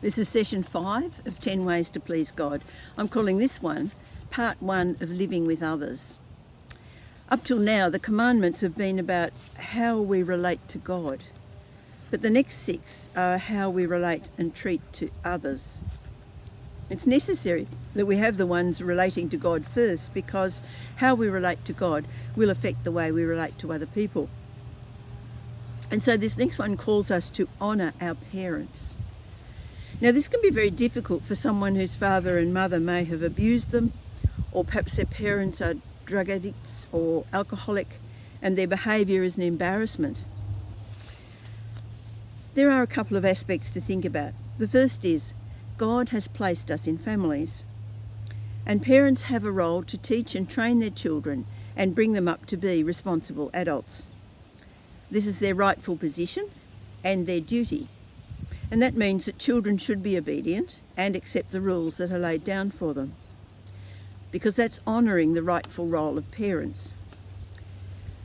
This is session 5 of 10 Ways to Please God. I'm calling this one Part 1 of Living with Others. Up till now, the commandments have been about how we relate to God, but the next 6 are how we relate and treat to others. It's necessary that we have the ones relating to God first, because how we relate to God will affect the way we relate to other people. And so this next one calls us to honour our parents. Now, this can be very difficult for someone whose father and mother may have abused them, or perhaps their parents are drug addicts or alcoholic and their behaviour is an embarrassment. There are a couple of aspects to think about. The first is God has placed us in families, and parents have a role to teach and train their children and bring them up to be responsible adults. This is their rightful position and their duty. And that means that children should be obedient and accept the rules that are laid down for them, because that's honouring the rightful role of parents.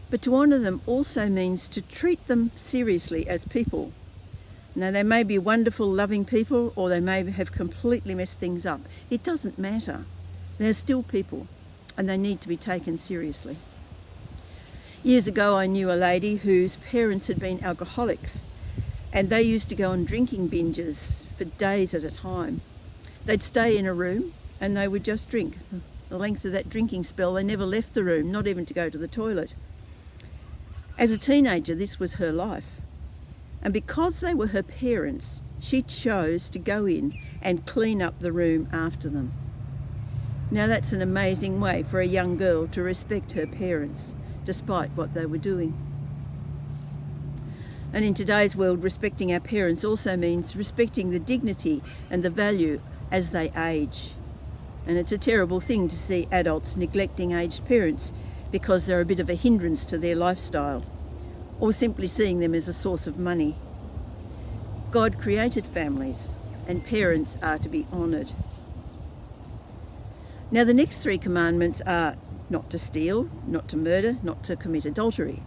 But to honour them also means to treat them seriously as people. Now, they may be wonderful, loving people, or they may have completely messed things up. It doesn't matter. They're still people, and they need to be taken seriously. Years ago, I knew a lady whose parents had been alcoholics, and they used to go on drinking binges for days at a time. They'd stay in a room and they would just drink. The length of that drinking spell, they never left the room, not even to go to the toilet. As a teenager, this was her life. And because they were her parents, she chose to go in and clean up the room after them. Now, that's an amazing way for a young girl to respect her parents, despite what they were doing. And in today's world, respecting our parents also means respecting the dignity and the value as they age. And it's a terrible thing to see adults neglecting aged parents because they're a bit of a hindrance to their lifestyle, or simply seeing them as a source of money. God created families, and parents are to be honoured. Now, the next 3 commandments are not to steal, not to murder, not to commit adultery.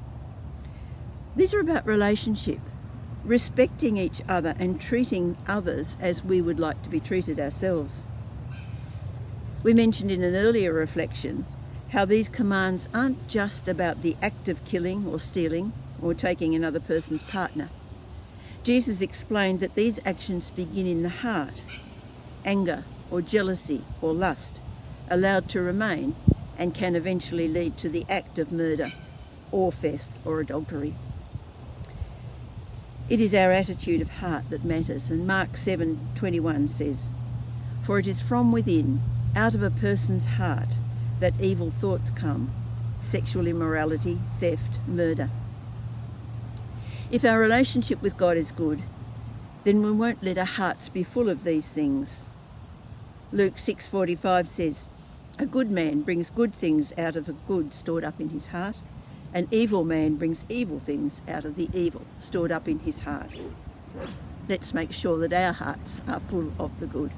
These are about relationship, respecting each other and treating others as we would like to be treated ourselves. We mentioned in an earlier reflection how these commands aren't just about the act of killing or stealing or taking another person's partner. Jesus explained that these actions begin in the heart. Anger or jealousy or lust, allowed to remain, and can eventually lead to the act of murder or theft or adultery. It is our attitude of heart that matters, and Mark 7:21 says, "For it is from within, out of a person's heart, that evil thoughts come, sexual immorality, theft, murder." If our relationship with God is good, then we won't let our hearts be full of these things. Luke 6:45 says, "A good man brings good things out of a good stored up in his heart. An evil man brings evil things out of the evil stored up in his heart." Let's make sure that our hearts are full of the good.